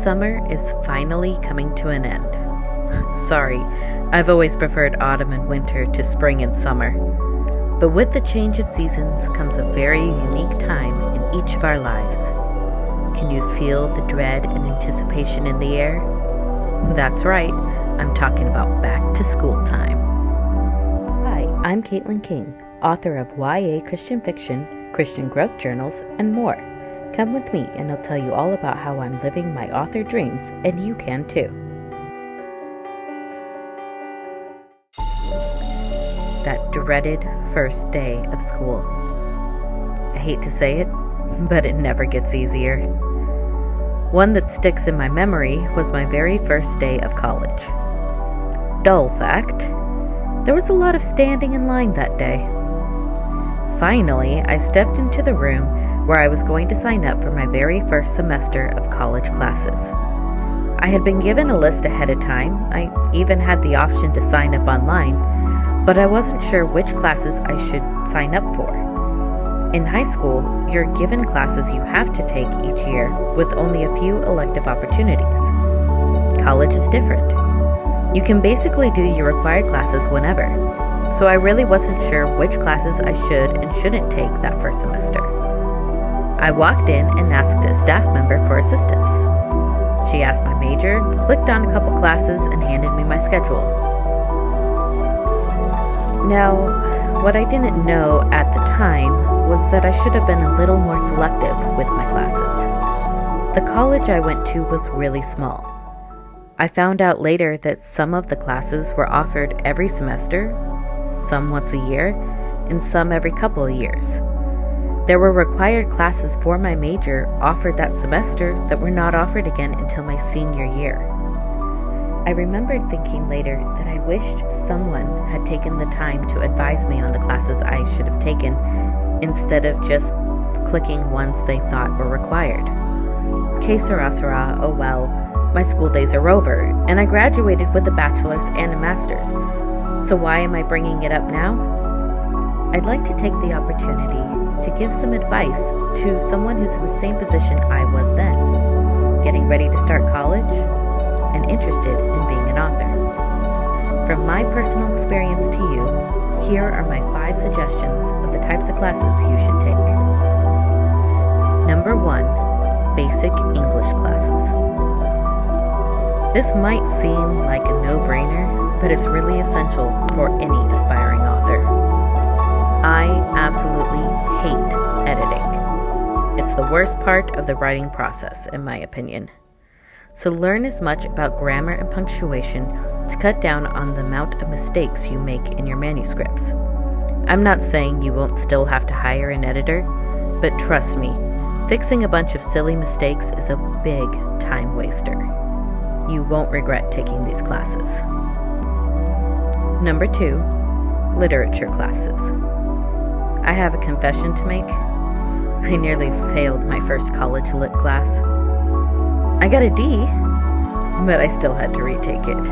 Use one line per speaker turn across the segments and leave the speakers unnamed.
Summer is finally coming to an end. Sorry, I've always preferred autumn and winter to spring and summer. But with the change of seasons comes a very unique time in each of our lives. Can you feel the dread and anticipation in the air? That's right, I'm talking about back to school time. Hi, I'm Caitlin King, author of YA Christian fiction, Christian growth journals, and more. Come with me and I'll tell you all about how I'm living my author dreams, and you can too. That dreaded first day of school. I hate to say it, but it never gets easier. One that sticks in my memory was my very first day of college. Dull fact, there was a lot of standing in line that day. Finally, I stepped into the room where I was going to sign up for my very first semester of college classes. I had been given a list ahead of time. I even had the option to sign up online, but I wasn't sure which classes I should sign up for. In high school, you're given classes you have to take each year with only a few elective opportunities. College is different. You can basically do your required classes whenever, so I really wasn't sure which classes I should and shouldn't take that first semester. I walked in and asked a staff member for assistance. She asked my major, clicked on a couple classes, and handed me my schedule. Now, what I didn't know at the time was that I should have been a little more selective with my classes. The college I went to was really small. I found out later that some of the classes were offered every semester, some once a year, and some every couple of years. There were required classes for my major offered that semester that were not offered again until my senior year. I remembered thinking later that I wished someone had taken the time to advise me on the classes I should have taken instead of just clicking ones they thought were required. Que sera sera, oh well, my school days are over, and I graduated with a bachelor's and a master's. So why am I bringing it up now? I'd like to take the opportunity to give some advice to someone who's in the same position I was then, getting ready to start college and interested in being an author. From my personal experience to you, here are my 5 suggestions of the types of classes you should take. Number 1, basic English classes. This might seem like a no-brainer, but it's really essential for any aspiring author. I absolutely hate editing. It's the worst part of the writing process, in my opinion. So learn as much about grammar and punctuation to cut down on the amount of mistakes you make in your manuscripts. I'm not saying you won't still have to hire an editor, but trust me, fixing a bunch of silly mistakes is a big time waster. You won't regret taking these classes. Number 2, literature classes. I have a confession to make. I nearly failed my first college lit class. I got a D, but I still had to retake it.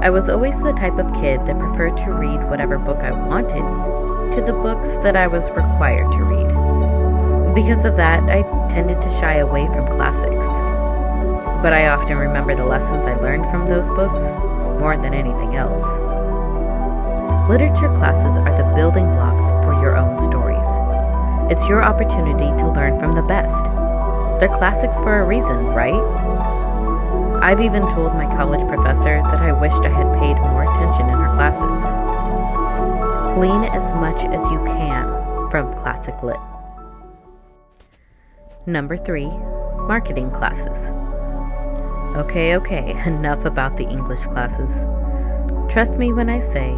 I was always the type of kid that preferred to read whatever book I wanted to the books that I was required to read. Because of that, I tended to shy away from classics. But I often remember the lessons I learned from those books more than anything else. Literature classes are the building blocks for your own stories. It's your opportunity to learn from the best. They're classics for a reason, right? I've even told my college professor that I wished I had paid more attention in her classes. Glean as much as you can from classic lit. Number 3, marketing classes. Okay, enough about the English classes. Trust me when I say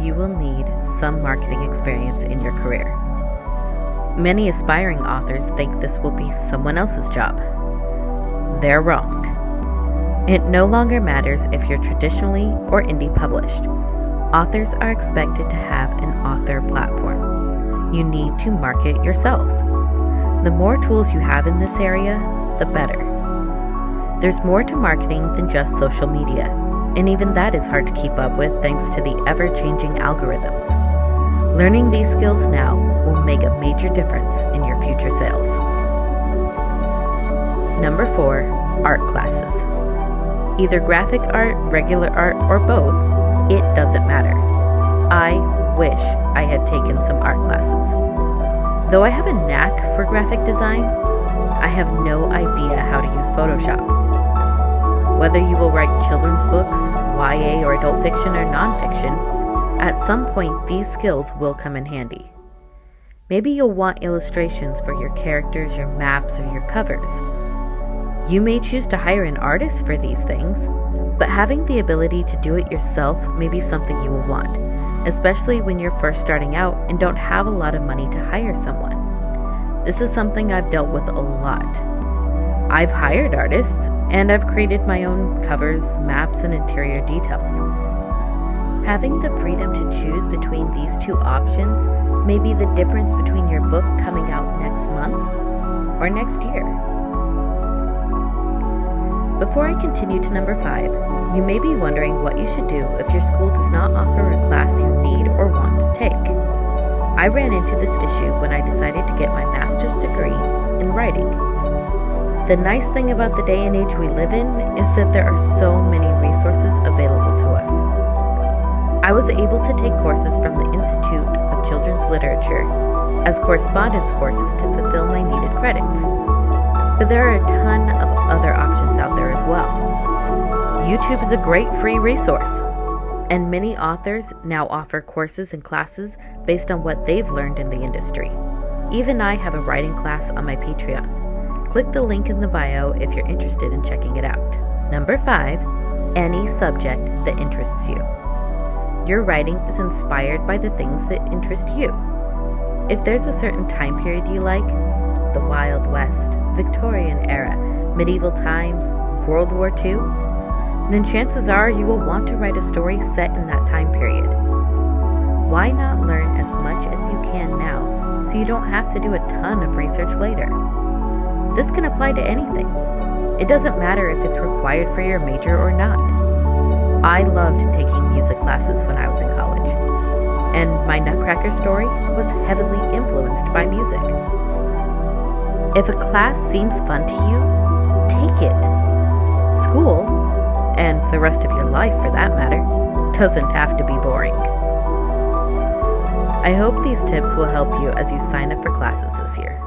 you will need some marketing experience in your career. Many aspiring authors think this will be someone else's job. They're wrong. It no longer matters if you're traditionally or indie published. Authors are expected to have an author platform. You need to market yourself. The more tools you have in this area, the better. There's more to marketing than just social media, and even that is hard to keep up with thanks to the ever-changing algorithms. Learning these skills now will make a major difference in your future sales. Number 4, art classes. Either graphic art, regular art, or both, it doesn't matter. I wish I had taken some art classes. Though I have a knack for graphic design, I have no idea how to use Photoshop. Whether you will write children's books, YA or adult fiction or nonfiction, at some point these skills will come in handy. Maybe you'll want illustrations for your characters, your maps, or your covers. You may choose to hire an artist for these things, but having the ability to do it yourself may be something you will want, especially when you're first starting out and don't have a lot of money to hire someone. This is something I've dealt with a lot. I've hired artists, and I've created my own covers, maps, and interior details. Having the freedom to choose between these two options may be the difference between your book coming out next month or next year. Before I continue to number 5, you may be wondering what you should do if your school does not offer a class you need or want to take. I ran into this issue when I decided to get my master's degree in writing. The nice thing about the day and age we live in is that there are so many resources available to us. I was able to take courses from the Institute of Children's Literature as correspondence courses to fulfill my needed credits. But there are a ton of other options out there as well. YouTube is a great free resource, and many authors now offer courses and classes based on what they've learned in the industry. Even I have a writing class on my Patreon. Click the link in the bio if you're interested in checking it out. Number 5, any subject that interests you. Your writing is inspired by the things that interest you. If there's a certain time period you like, the Wild West, Victorian era, medieval times, World War II, then chances are you will want to write a story set in that time period. Why not learn as much as you can now so you don't have to do a ton of research later? This can apply to anything. It doesn't matter if it's required for your major or not. I loved taking music classes when I was in college, and my Nutcracker story was heavily influenced by music. If a class seems fun to you, take it. School, and the rest of your life for that matter, doesn't have to be boring. I hope these tips will help you as you sign up for classes this year.